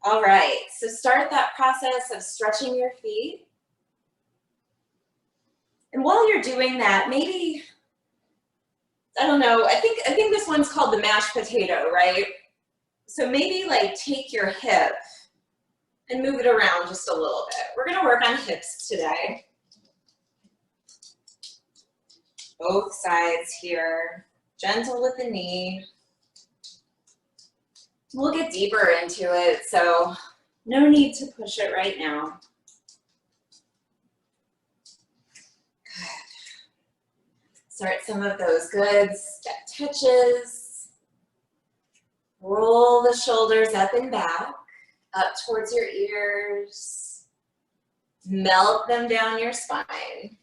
All right, so start that process of stretching your feet. And while you're doing that, maybe, I don't know, I think this one's called the mashed potato, right? So maybe like take your hip and move it around just a little bit. We're gonna work on hips today. Both sides here, gentle with the knee. We'll get deeper into it, so no need to push it right now. Good. Start some of those good step touches. Roll the shoulders up and back, up towards your ears. Melt them down your spine.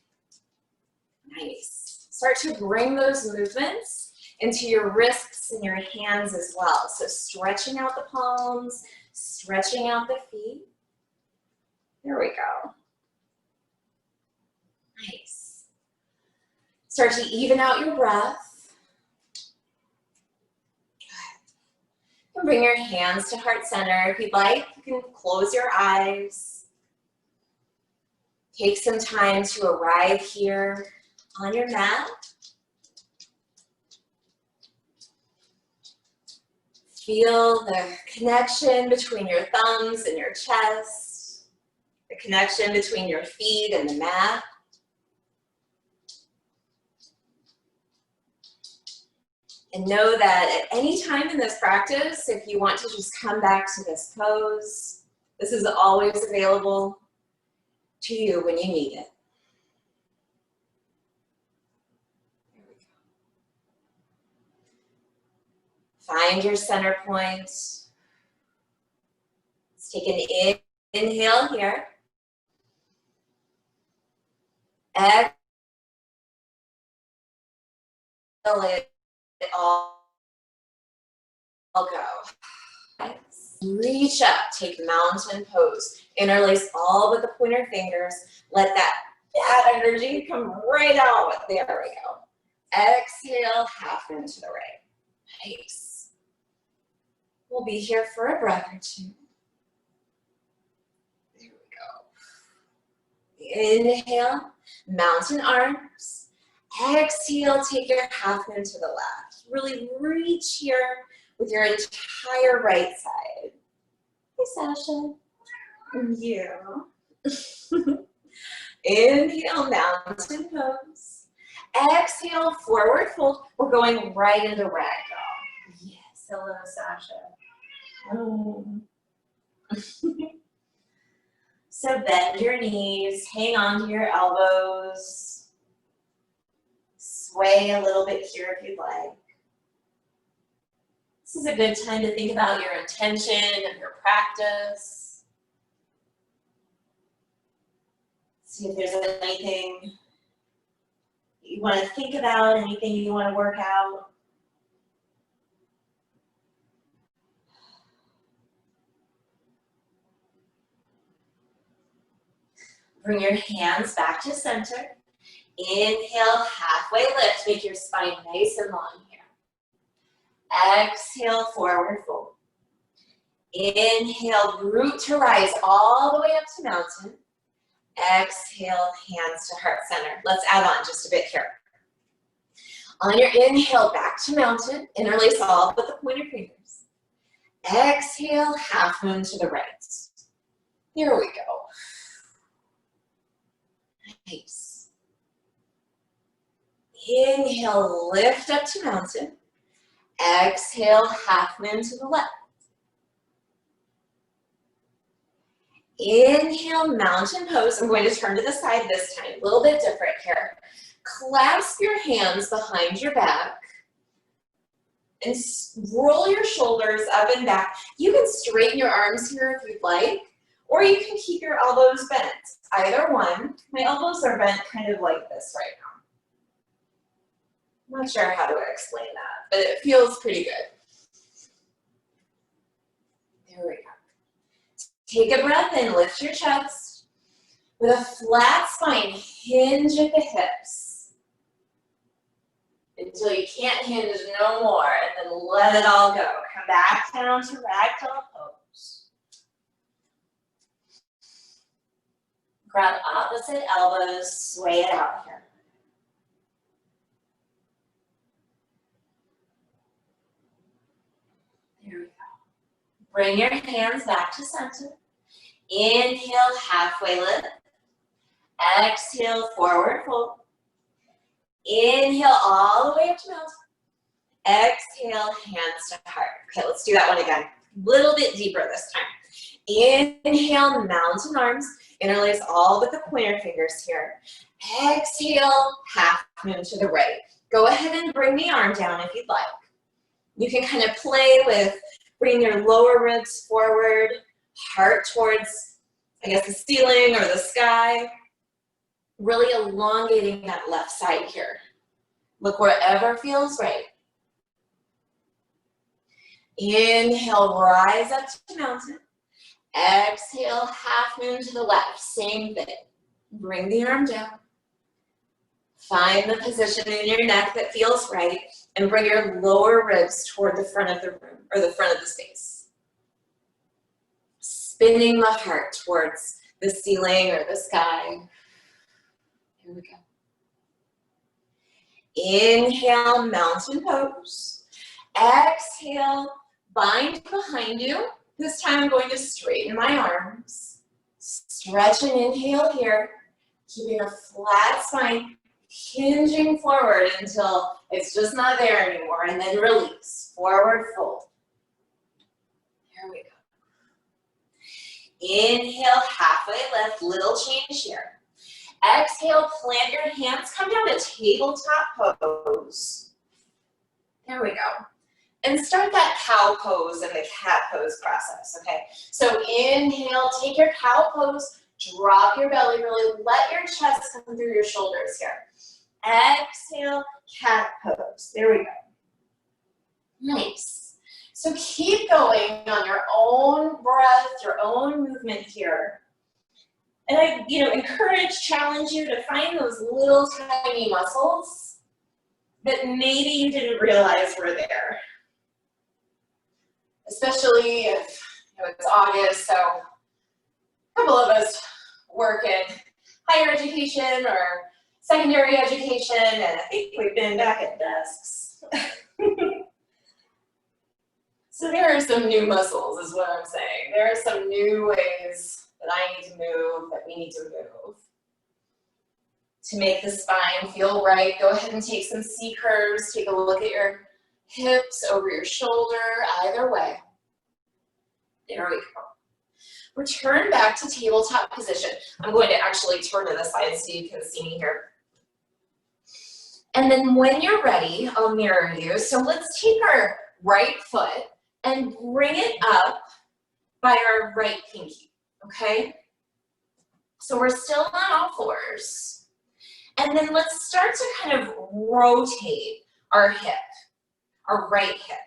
Nice. Start to bring those movements into your wrists and your hands as well. So stretching out the palms, stretching out the feet. There we go. Nice. Start to even out your breath. Good. And bring your hands to heart center. If you'd like, you can close your eyes. Take some time to arrive here on your mat. Feel the connection between your thumbs and your chest, the connection between your feet and the mat. And know that at any time in this practice, if you want to just come back to this pose, this is always available to you when you need it. Find your center point. Let's take an inhale here. Exhale it all go. Reach up, take mountain pose. Interlace all but the pointer fingers. Let that energy come right out. There we go. Exhale, half moon to the right. Nice. We'll be here for a breath or two. There we go. Inhale, mountain arms. Exhale, take your half moon to the left. Really reach here with your entire right side. Hey, Sasha. Yeah. Inhale, mountain pose. Exhale, forward fold. We're going right into ragdoll. Yes, hello, Sasha. So bend your knees, hang on to your elbows. Sway a little bit here if you'd like. This is a good time to think about your intention of your practice. See if there's anything you want to think about, anything you want to work out. Bring your hands back to center. Inhale, halfway lift. Make your spine nice and long here. Exhale, forward fold. Inhale, root to rise all the way up to mountain. Exhale, hands to heart center. Let's add on just a bit here. On your inhale, back to mountain. Interlace all but the pointer fingers. Exhale, half moon to the right. Here we go. Nice. Inhale, lift up to mountain. Exhale, half moon to the left. Inhale, mountain pose. I'm going to turn to the side this time, a little bit different here. Clasp your hands behind your back and roll your shoulders up and back. You can straighten your arms here if you'd like, or you can keep your elbows bent. Either one. My elbows are bent kind of like this right now. I'm not sure how to explain that, but it feels pretty good. There we go. Take a breath in, lift your chest. With a flat spine, hinge at the hips. Until you can't hinge no more, and then let it all go. Come back down to ragdoll pose. Grab opposite elbows, sway it out here. There we go. Bring your hands back to center. Inhale, halfway lift. Exhale, forward fold. Inhale all the way up to mountain. Exhale, hands to heart. Okay, let's do that one again. A little bit deeper this time. Inhale, mountain arms. Interlace all with the pointer fingers here. Exhale, half moon to the right. Go ahead and bring the arm down if you'd like. You can kind of play with bringing your lower ribs forward, heart towards, I guess, the ceiling or the sky. Really elongating that left side here. Look wherever feels right. Inhale, rise up to mountain. Exhale, half moon to the left. Same thing. Bring the arm down. Find the position in your neck that feels right, and bring your lower ribs toward the front of the room, or the front of the space. Spinning the heart towards the ceiling or the sky. Here we go. Inhale, mountain pose. Exhale, bind behind you. This time I'm going to straighten my arms. Stretch and inhale here, keeping a flat spine, hinging forward until it's just not there anymore, and then release, forward fold. There we go. Inhale, halfway lift, little change here. Exhale, plant your hands, come down to tabletop pose. There we go. And start that cow pose and the cat pose process, okay? So inhale, take your cow pose, drop your belly, really let your chest come through your shoulders here. Exhale, cat pose. There we go. Nice. So keep going on your own breath, your own movement here. And I, encourage, challenge you to find those little tiny muscles that maybe you didn't realize were there. Especially if it's August, so a couple of us work in higher education or secondary education, and I think we've been back at desks. So there are some new muscles, is what I'm saying. There are some new ways that I need to move, that we need to move. To make the spine feel right, go ahead and take some C curves. Take a look at your hips over your shoulder, either way. There we go. Return back to tabletop position. I'm going to actually turn to the side so you can see me here. And then when you're ready, I'll mirror you. So let's take our right foot and bring it up by our right pinky, okay? So we're still on all fours. And then let's start to kind of rotate our hip, our right hip.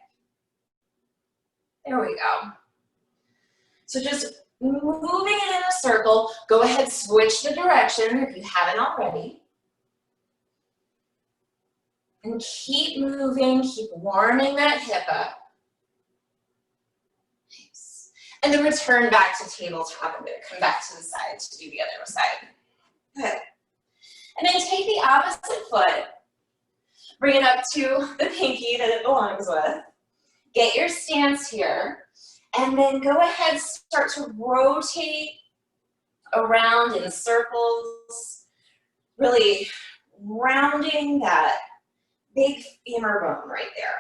There we go. So just moving it in a circle. Go ahead, switch the direction if you haven't already. And keep moving, keep warming that hip up. Nice. And then return back to tabletop and then come back to the side to do the other side. Good. And then take the opposite foot, bring it up to the pinky that it belongs with. Get your stance here, and then go ahead, start to rotate around in circles, really rounding that big femur bone right there.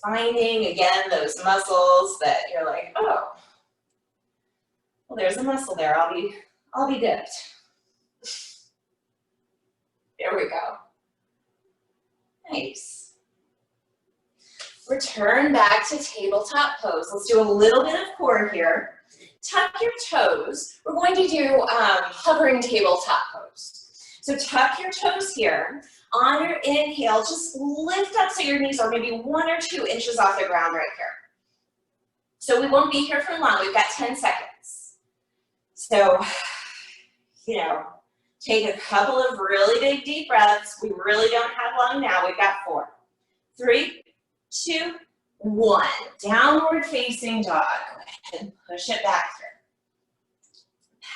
Finding, again, those muscles that you're like, oh, well, there's a muscle there, I'll be dipped. There we go. Nice. Return back to tabletop pose. Let's do a little bit of core here. Tuck your toes. We're going to do hovering tabletop pose. So tuck your toes here. On your inhale, just lift up so your knees are maybe 1 or 2 inches off the ground right here. So we won't be here for long. We've got 10 seconds. So, take a couple of really big deep breaths. We really don't have long now. We've got 4, 3, 2, 1. Downward facing dog. Go ahead and push it back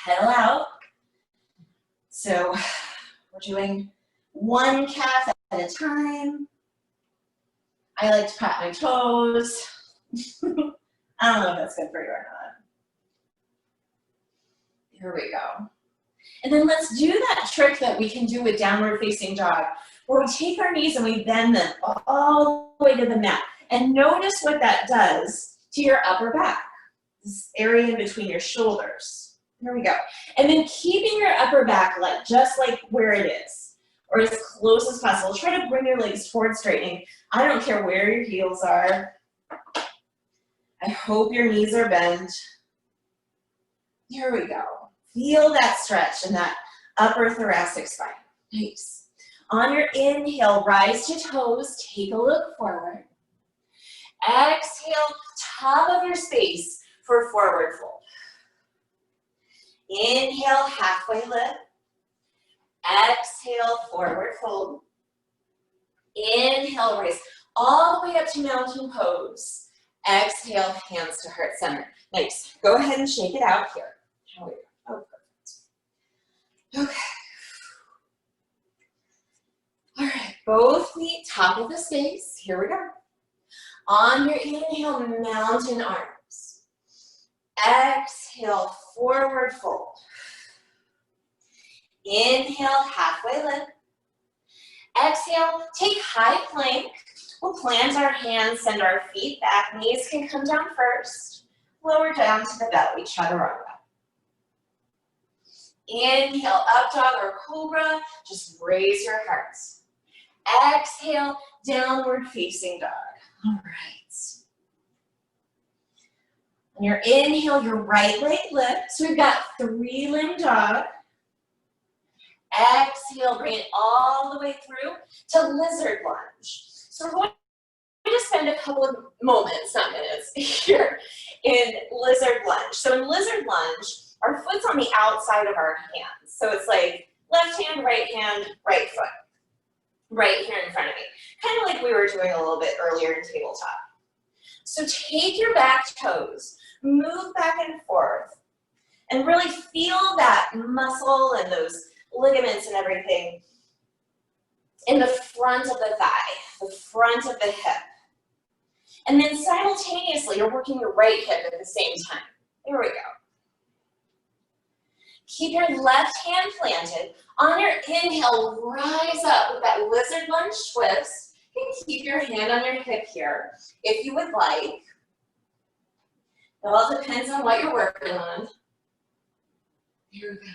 pedal out. So we're doing one calf at a time. I like to pat my toes. I don't know if that's good for you or not. Here we go. And then let's do that trick that we can do with downward facing dog, where we take our knees and we bend them all the way to the mat. And notice what that does to your upper back, this area in between your shoulders. Here we go. And then keeping your upper back just like where it is, or as close as possible. Try to bring your legs toward straightening. I don't care where your heels are. I hope your knees are bent. Here we go. Feel that stretch in that upper thoracic spine. Nice. On your inhale, rise to toes, take a look forward. Exhale, top of your space for forward fold. Inhale, halfway lift. Exhale, forward fold. Inhale, raise all the way up to mountain pose. Exhale, hands to heart center. Nice. Go ahead and shake it out here. How are you? Oh, perfect. Okay. All right, both feet top of the space. Here we go. On your inhale, mountain arms. Exhale, forward fold. Inhale, halfway lift. Exhale, take high plank. We'll plant our hands, send our feet back. Knees can come down first. Lower down to the belly, chaturanga. Inhale, up dog or cobra. Just raise your heart. Exhale, downward facing dog. All right. On your inhale, your right leg lifts. So we've got 3-limb dog. Exhale, bring it all the way through to lizard lunge. So we're going to spend a couple of moments, not minutes, here in lizard lunge. So in lizard lunge, our foot's on the outside of our hands. So it's like left hand, right foot, right here in front of me. Kind of like we were doing a little bit earlier in tabletop. So take your back toes, move back and forth, and really feel that muscle and those ligaments and everything in the front of the thigh, the front of the hip. And then simultaneously, you're working your right hip at the same time. There we go. Keep your left hand planted. On your inhale, rise up with that lizard lunge twist. You can keep your hand on your hip here if you would like. It all depends on what you're working on. Here we go.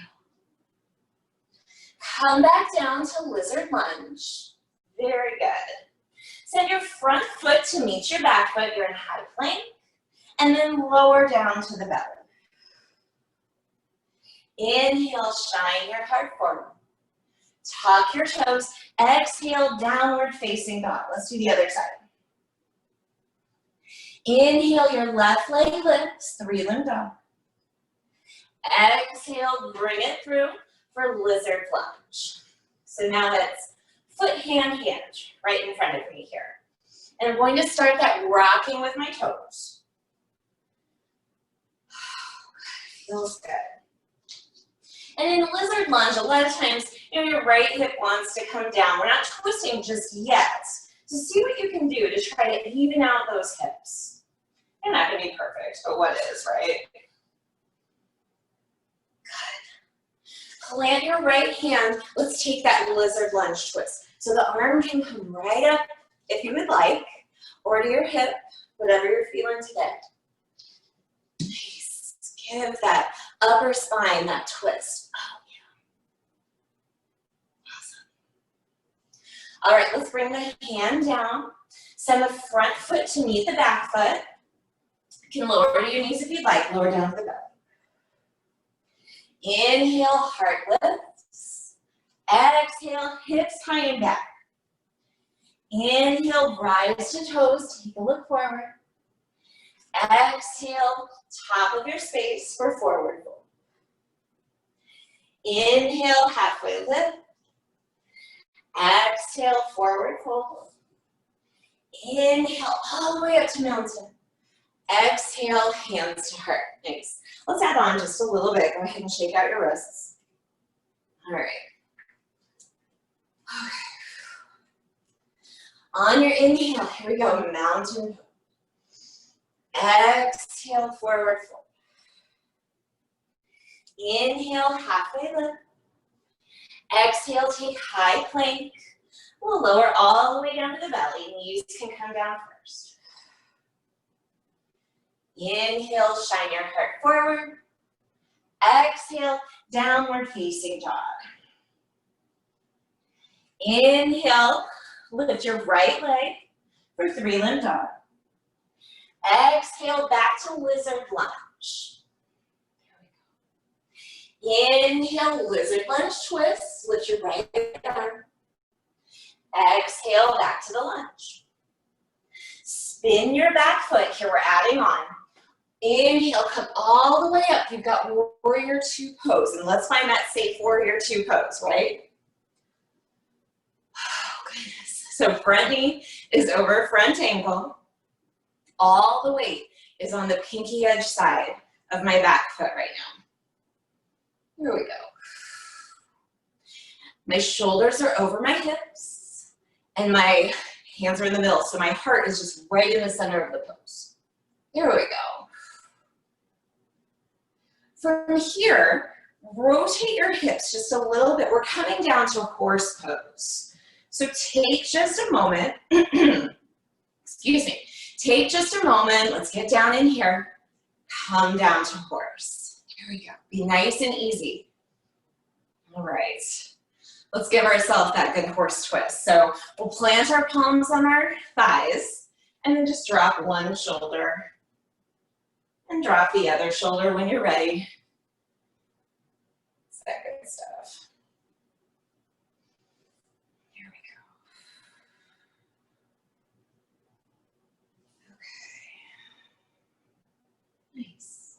Come back down to lizard lunge. Very good. Send your front foot to meet your back foot. You're in high plank. And then lower down to the belly. Inhale, shine your heart forward. Tuck your toes. Exhale, downward facing dog. Let's do the other side. Inhale, your left leg lifts, 3-limb dog. Exhale, bring it through for lizard lunge. So now that's foot, hand, right in front of me here. And I'm going to start that rocking with my toes. Feels good. And in lizard lunge, a lot of times, your right hip wants to come down. We're not twisting just yet. So see what you can do to try to even out those hips. They're not going to be perfect, but what is, right? Good. Plant your right hand. Let's take that lizard lunge twist. So the arm can come right up, if you would like, or to your hip, whatever you're feeling today. Nice. Give that upper spine that twist. Oh, yeah. Awesome. All right, let's bring the hand down. Send the front foot to meet the back foot. You can lower to your knees if you'd like. Lower down to the belly. Inhale, heart lifts. Exhale, hips high and back. Inhale, rise to toes. Take a look forward. Exhale, top of your space for forward fold. Inhale, halfway lift. Exhale, forward fold. Inhale, all the way up to mountain. Exhale, hands to heart. Nice. Let's add on just a little bit. Go ahead and shake out your wrists. All right. Okay. On your inhale, here we go, mountain pose. Exhale, forward fold. Inhale, halfway lift. Exhale, take high plank. We'll lower all the way down to the belly. Knees can come down first. Inhale, shine your heart forward. Exhale, downward facing dog. Inhale, lift your right leg for three-limb dog. Exhale, back to lizard lunge. Inhale, lizard lunge twist. Lift your right arm. Exhale, back to the lunge. Spin your back foot. Here, we're adding on. Inhale, come all the way up. You've got warrior two pose. And let's find that safe warrior two pose, right? Oh, goodness. So front knee is over front ankle. All the weight is on the pinky edge side of my back foot right now. Here we go. My shoulders are over my hips and my hands are in the middle. So my heart is just right in the center of the pose. Here we go. From here, rotate your hips just a little bit. We're coming down to horse pose. So take just a moment. Excuse me. Take just a moment. Let's get down in here. Come down to horse. Here we go. Be nice and easy. All right. Let's give ourselves that good horse twist. So we'll plant our palms on our thighs and then just drop one shoulder and drop the other shoulder when you're ready. It's that good stuff. Here we go. Okay. Nice.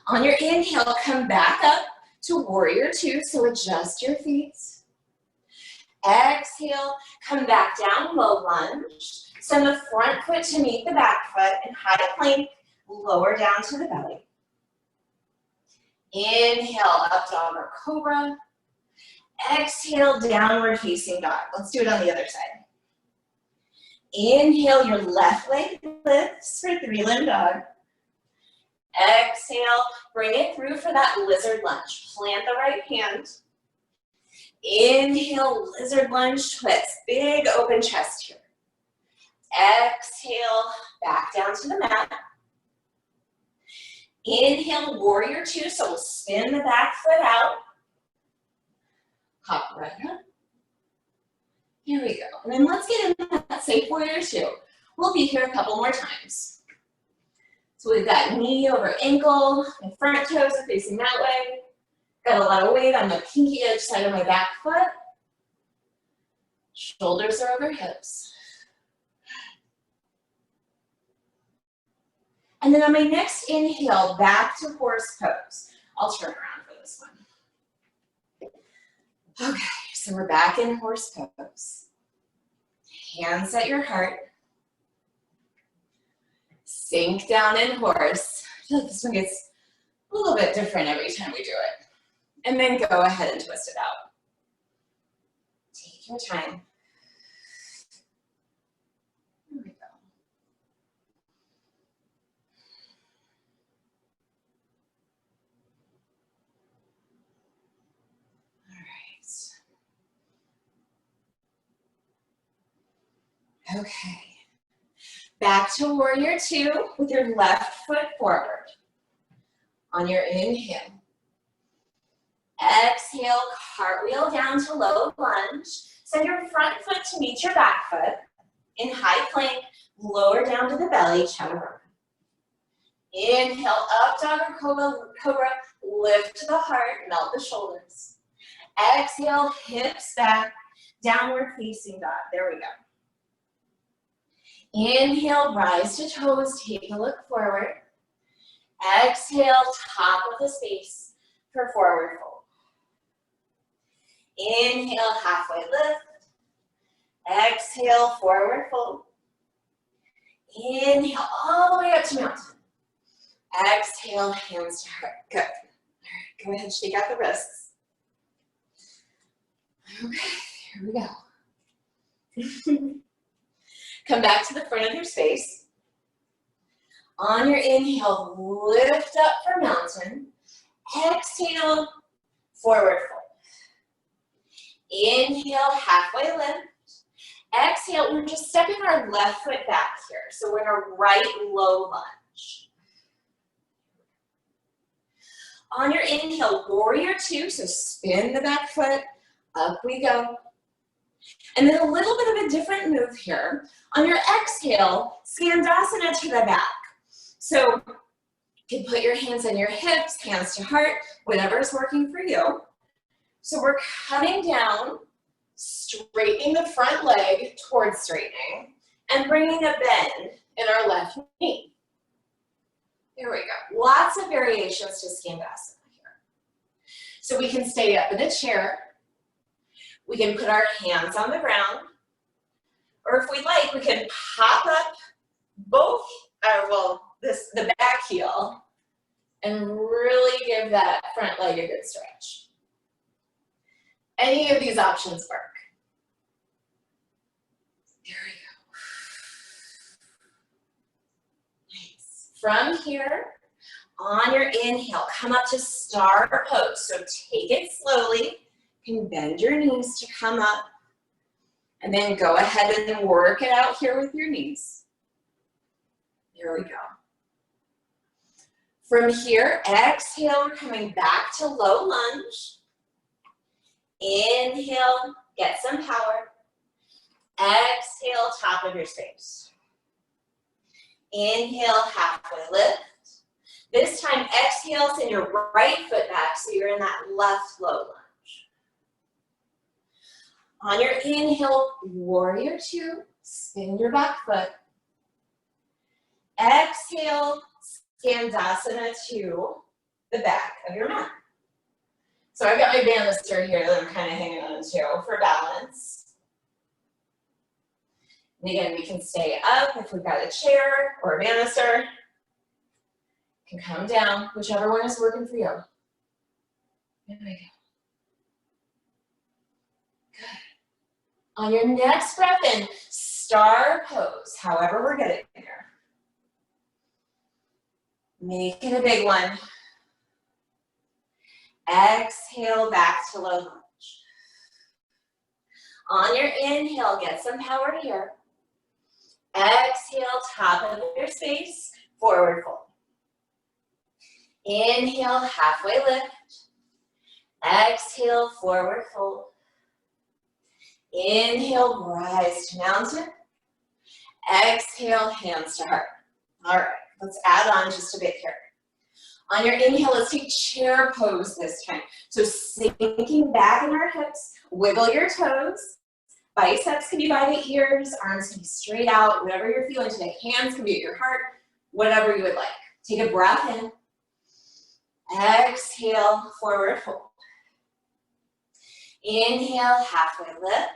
On your inhale, come back up to warrior two, so adjust your feet. Exhale, come back down, low lunge. Send the front foot to meet the back foot and high plank, lower down to the belly. Inhale, up dog or cobra. Exhale, downward facing dog. Let's do it on the other side. Inhale, your left leg lifts for three-limb dog. Exhale, bring it through for that lizard lunge. Plant the right hand. Inhale, lizard lunge twist. Big open chest here. Exhale, back down to the mat. Inhale, warrior two, so we'll spin the back foot out. Hop right up. Here we go. And then let's get into that safe warrior two. We'll be here a couple more times. So we've got knee over ankle, my front toes are facing that way. Got a lot of weight on the pinky edge side of my back foot. Shoulders are over hips. And then on my next inhale, back to horse pose. I'll turn around for this one. Okay, so we're back in horse pose. Hands at your heart. Sink down in horse. I feel like this one gets a little bit different every time we do it. And then go ahead and twist it out. Take your time. Here we go. All right. Okay. Back to warrior two with your left foot forward. On your inhale. Exhale, cartwheel down to low lunge. Send your front foot to meet your back foot. In high plank, lower down to the belly, chaturanga. Inhale, up dog or cobra, lift to the heart, melt the shoulders. Exhale, hips back, downward facing dog. There we go. Inhale, rise to toes, take a look forward. Exhale, top of the space for forward fold. Inhale, halfway lift. Exhale, forward fold. Inhale all the way up to mountain. Exhale, hands to heart. Good. All right, go ahead, shake out the wrists. Okay, here we go. Come back to the front of your space. On your inhale, lift up for mountain. Exhale, forward fold. Inhale, halfway lift. Exhale, we're just stepping our left foot back here. So we're in a right low lunge. On your inhale, warrior two, so spin the back foot, up we go. And then a little bit of a different move here. On your exhale, Skandasana to the back. So you can put your hands on your hips, hands to heart, whatever's working for you. So we're coming down, straightening the front leg towards straightening, and bringing a bend in our left knee. There we go. Lots of variations to Skandasana here. So we can stay up in a chair. We can put our hands on the ground. Or if we like, we can pop up both, the back heel and really give that front leg a good stretch. Any of these options work. There we go. Nice. From here, on your inhale, come up to star pose. So take it slowly. You can bend your knees to come up. And then go ahead and work it out here with your knees. There we go. From here, exhale, we're coming back to low lunge. Inhale, get some power. Exhale, top of your space. Inhale, halfway lift. This time, exhale, send your right foot back so you're in that left low lunge. On your inhale, warrior two, spin your back foot. Exhale, Skandasana to the back of your mat. So I've got my banister here that I'm kind of hanging on to for balance. And again, we can stay up if we've got a chair or a banister. You can come down, whichever one is working for you. There we go. Good. On your next breath in, star pose, however we're getting here. Make it a big one. Exhale, back to low lunge. On your inhale, get some power here. Exhale, top of your space, forward fold. Inhale, halfway lift. Exhale, forward fold. Inhale, rise to mountain. Exhale, hands to heart. All right, let's add on just a bit here. On your inhale, let's take chair pose this time. So sinking back in our hips, wiggle your toes. Biceps can be by the ears, arms can be straight out, whatever you're feeling today. Hands can be at your heart, whatever you would like. Take a breath in. Exhale, forward fold. Inhale, halfway lift.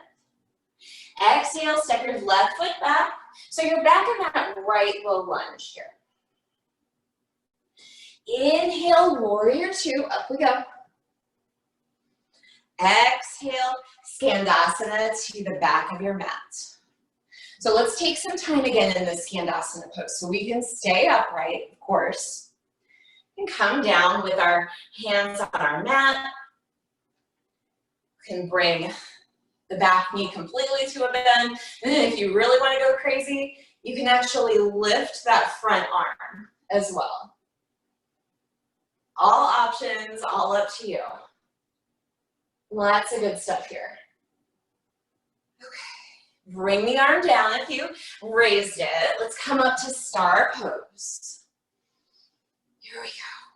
Exhale, step your left foot back. So you're back in that right low lunge here. Inhale, warrior two, up we go. Exhale, Skandasana to the back of your mat. So let's take some time again in this Skandasana pose. So we can stay upright, of course. And come down with our hands on our mat. We can bring the back knee completely to a bend. And then if you really want to go crazy, you can actually lift that front arm as well. All options, all up to you. Lots of good stuff here. Okay, bring the arm down if you raised it. Let's come up to star pose. Here we go.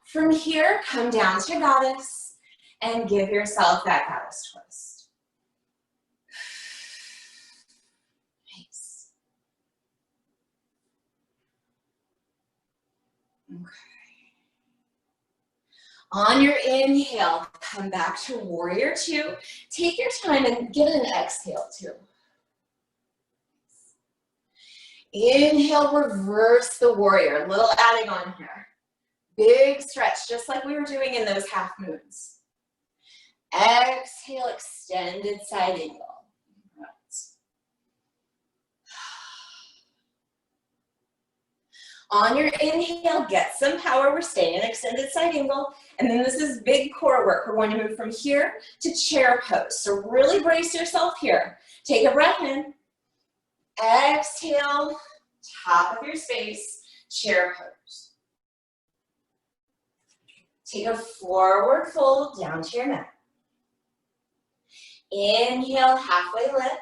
From here, come down to goddess and give yourself that goddess twist. Nice. Okay. On your inhale, come back to warrior two. Take your time and give it an exhale too. Inhale, reverse the warrior. Little adding on here. Big stretch, just like we were doing in those half moons. Exhale, extended side angle. On your inhale, get some power. We're staying in extended side angle. And then this is big core work. We're going to move from here to chair pose. So really brace yourself here. Take a breath in. Exhale, top of your space, chair pose. Take a forward fold down to your mat. Inhale, halfway lift.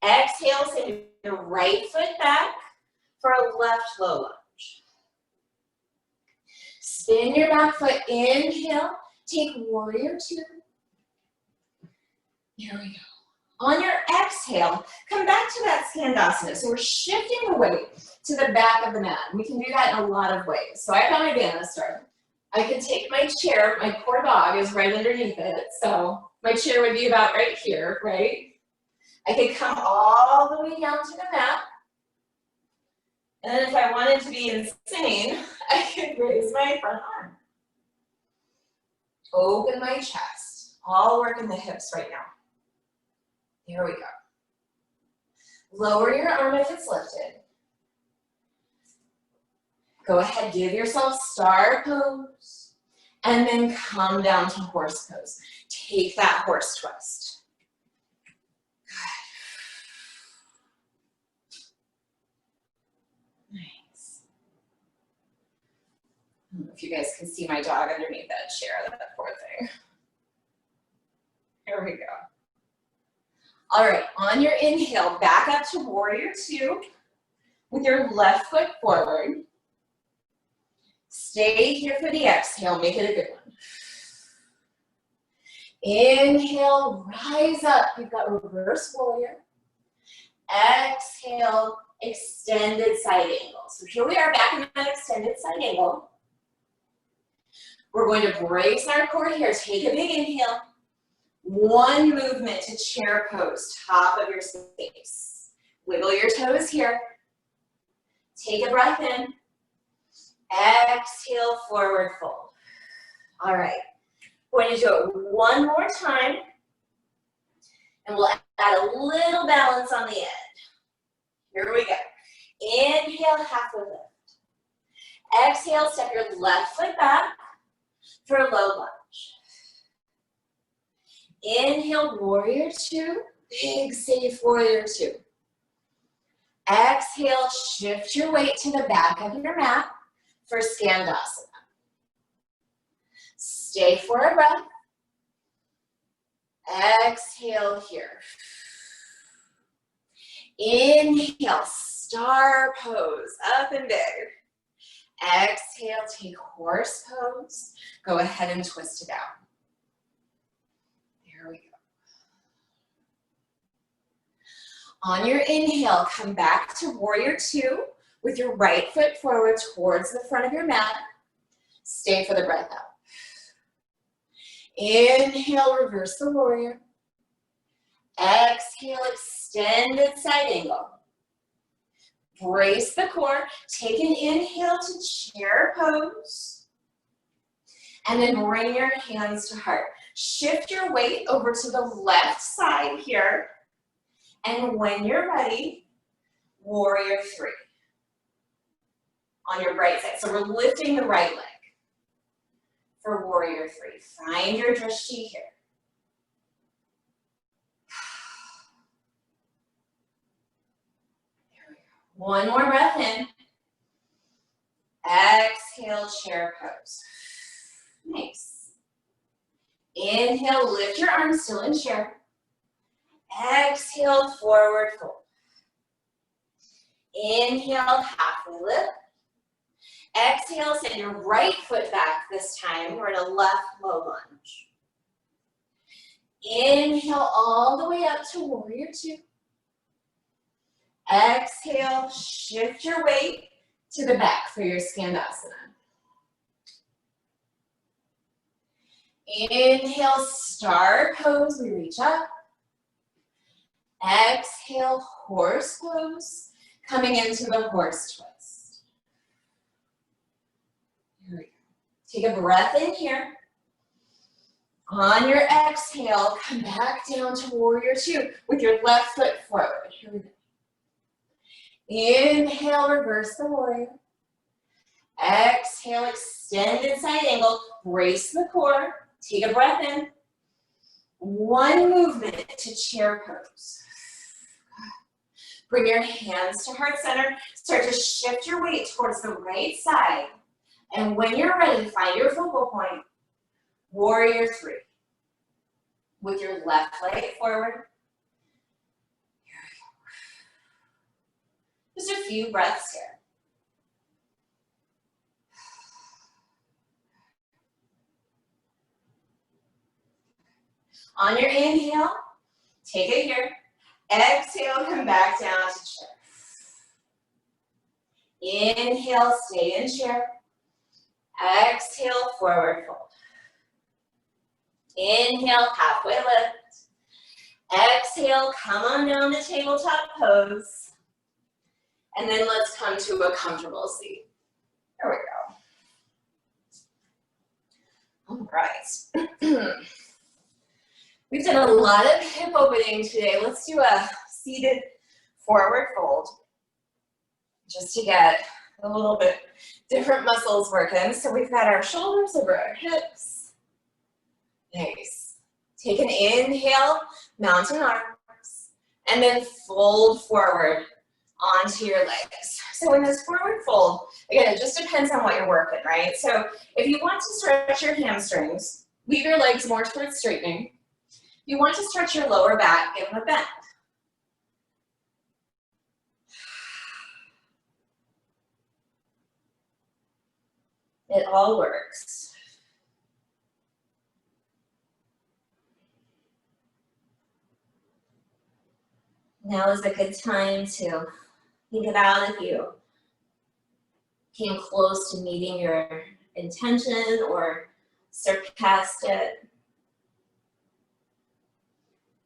Exhale, send your right foot back for a left low lunge. Spin your back foot, inhale, take warrior two. Here we go. On your exhale, come back to that Skandasana. So we're shifting the weight to the back of the mat. We can do that in a lot of ways. So I've got my banister. I can take my chair, my poor dog is right underneath it. So my chair would be about right here, right? I could come all the way down to the mat. And then if I wanted to be insane, I could raise my front arm. Open my chest. All working the hips right now. Here we go. Lower your arm if it's lifted. Go ahead, give yourself star pose. And then come down to horse pose. Take that horse twist. Good. Nice. I don't know if you guys can see my dog underneath that chair, that poor thing. Here we go. All right, on your inhale, back up to warrior two with your left foot forward. Stay here for the exhale, make it a good one. Inhale, rise up. You've got reverse warrior. Exhale, extended side angle. So here we are back in that extended side angle. We're going to brace our core here. Take a big inhale. One movement to chair pose, top of your space. Wiggle your toes here. Take a breath in. Exhale, forward fold. All right. We're going to do it one more time. And we'll add a little balance on the end. Here we go. Inhale, halfway lift. Exhale, step your left foot back for a low lunge. Inhale, warrior two. Big safe warrior two. Exhale, shift your weight to the back of your mat for Skandasana. Stay for a breath. Exhale here. Inhale, star pose, up and big. Exhale, take horse pose. Go ahead and twist it out. There we go. On your inhale, come back to warrior two with your right foot forward towards the front of your mat. Stay for the breath out. Inhale, reverse the warrior. Exhale, extended side angle. Brace the core. Take an inhale to chair pose. And then bring your hands to heart. Shift your weight over to the left side here. And when you're ready, warrior three. On your right side. So we're lifting the right leg for warrior three. Find your drishti here. There we go. One more breath in. Exhale, chair pose. Nice. Inhale, lift your arms, still in chair. Exhale, forward fold. Inhale, halfway lift. Exhale, send your right foot back this time. We're in a left low lunge. Inhale all the way up to warrior two. Exhale, shift your weight to the back for your Skandasana. Inhale, star pose, we reach up. Exhale, horse pose. coming into the horse twist. Here we go. Take a breath in here. On your exhale, come back down to warrior two with your left foot forward. Here we go. Inhale, reverse the warrior. Exhale, extended side angle. Brace the core. Take a breath in. One movement to chair pose. Bring your hands to heart center. Start to shift your weight towards the right side. And when you're ready, find your focal point. Warrior three. With your left leg forward. Here we go. Just a few breaths here. On your inhale, take it here. Exhale, come back down to chair. Inhale, stay in chair. Exhale, forward fold. Inhale, halfway lift. Exhale, come on down to tabletop pose. And then let's come to a comfortable seat. There we go. All right. We've done a lot of hip opening today. Let's do a seated forward fold just to get a little bit different muscles working. So we've got our shoulders over our hips. Nice. Take an inhale, mountain arms, and then fold forward onto your legs. So in this forward fold, again, it just depends on what you're working, right? So if you want to stretch your hamstrings, leave your legs more towards straightening. You want to stretch your lower back, give them a bend. It all works. Now is a good time to think about if you came close to meeting your intention or surpassed it.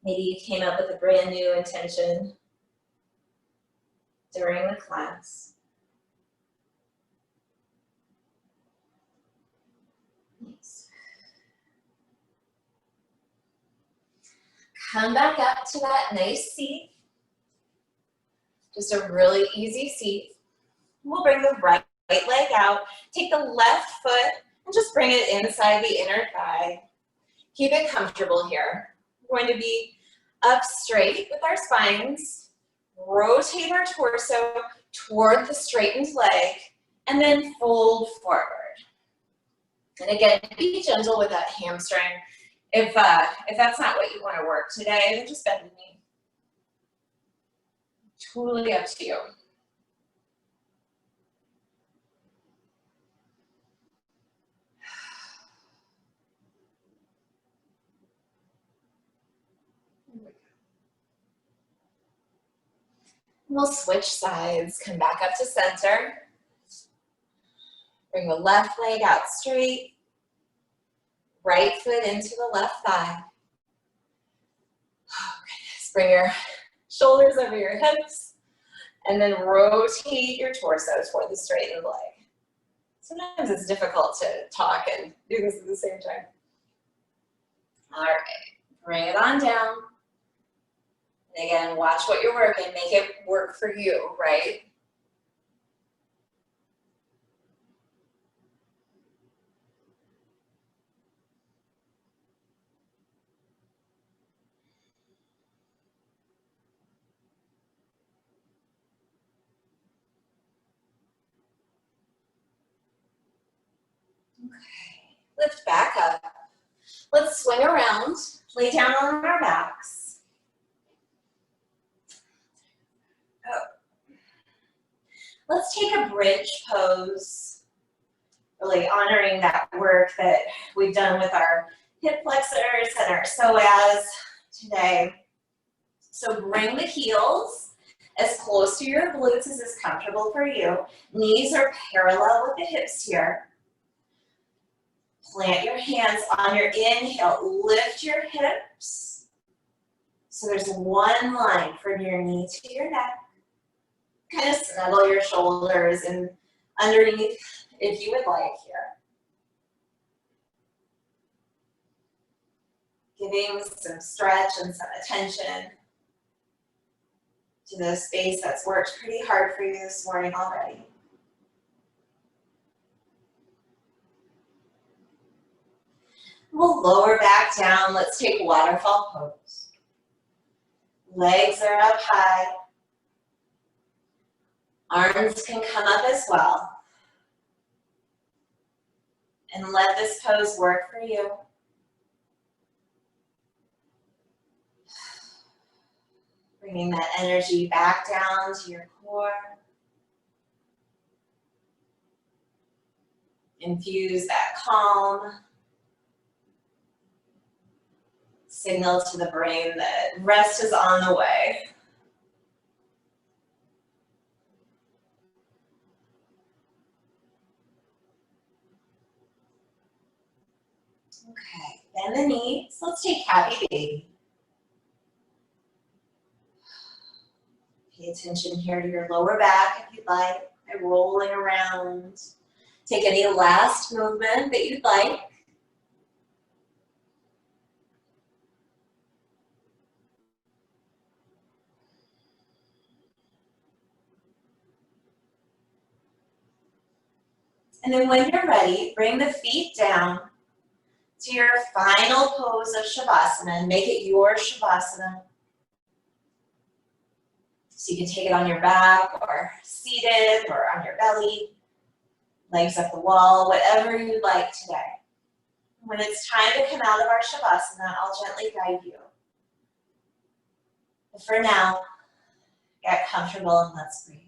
Maybe you came up with a brand new intention during the class. Nice. Come back up to that nice seat. Just a really easy seat. We'll bring the right leg out. Take the left foot and just bring it inside the inner thigh. Keep it comfortable here. We're going to be up straight with our spines, rotate our torso toward the straightened leg, and then fold forward. And again, be gentle with that hamstring. If that's not what you want to work today, then just bend the knee. Totally up to you. We'll switch sides, come back up to center. Bring the left leg out straight. Right foot into the left thigh. Oh, goodness. Bring your shoulders over your hips. And then rotate your torso toward the straightened leg. Sometimes it's difficult to talk and do this at the same time. All right, bring it on down. And again, watch what you're working, make it work for you, right? Okay, lift back up. Let's swing around, lay down on our backs. Let's take a bridge pose, really honoring that work that we've done with our hip flexors and our psoas today. So bring the heels as close to your glutes as is comfortable for you. Knees are parallel with the hips here. Plant your hands on your inhale, lift your hips. So there's one line from your knee to your neck. kind of snuggle your shoulders and underneath if you would like here. Giving some stretch and some attention to the space that's worked pretty hard for you this morning already. We'll lower back down. Let's take waterfall pose. Legs are up high. Arms can come up as well. And let this pose work for you. Bringing that energy back down to your core. Infuse that calm. Signal to the brain that rest is on the way. Okay, bend the knees. Let's take happy baby. Pay attention here to your lower back if you'd like, by rolling around. Take any last movement that you'd like. And then when you're ready, bring the feet down to your final pose of Shavasana and make it your Shavasana. So you can take it on your back or seated or on your belly, legs up the wall, whatever you'd like today. When it's time to come out of our Shavasana, I'll gently guide you. But for now, get comfortable and let's breathe.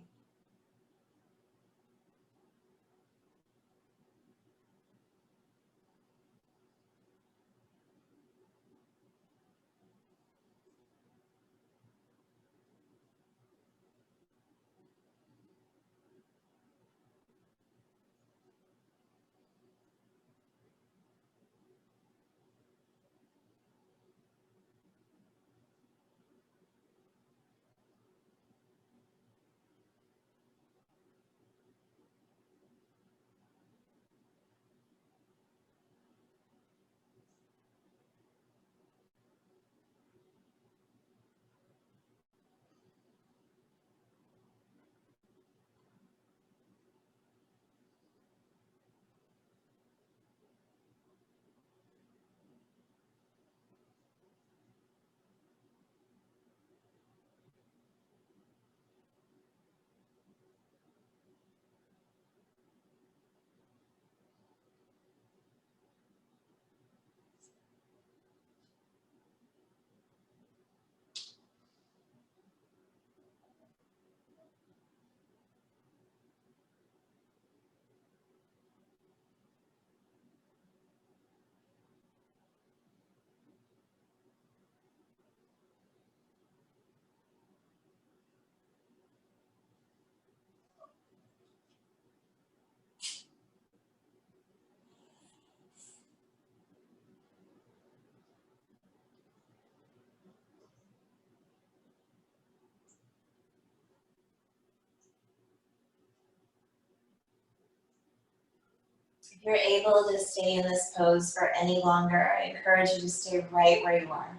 If you're able to stay in this pose for any longer, I encourage you to stay right where you are.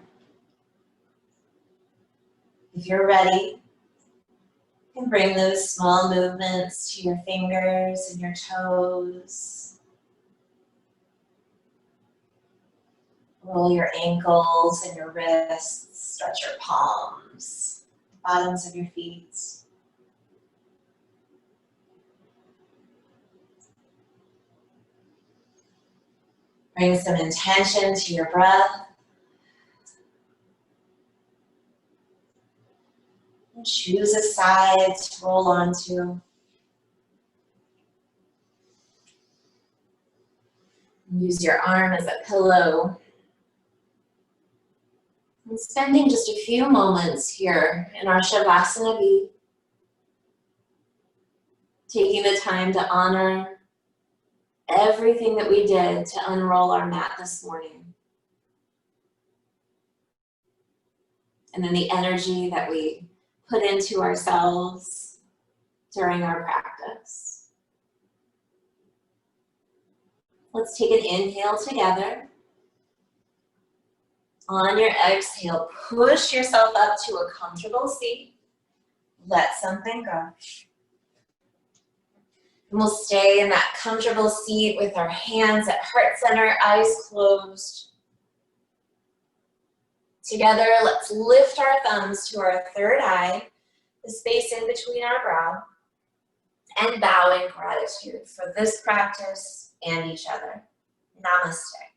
If you're ready, you can bring those small movements to your fingers and your toes. Roll your ankles and your wrists, stretch your palms, bottoms of your feet. Bring some intention to your breath. And choose a side to roll onto. Use your arm as a pillow. And spending just a few moments here in our Shavasana B, taking the time to honor everything that we did to unroll our mat this morning. And then the energy that we put into ourselves during our practice. Let's take an inhale together. On your exhale, push yourself up to a comfortable seat. Let something go. And we'll stay in that comfortable seat with our hands at heart center, eyes closed. Together, let's lift our thumbs to our third eye, the space in between our brow, and bow in gratitude for this practice and each other. Namaste.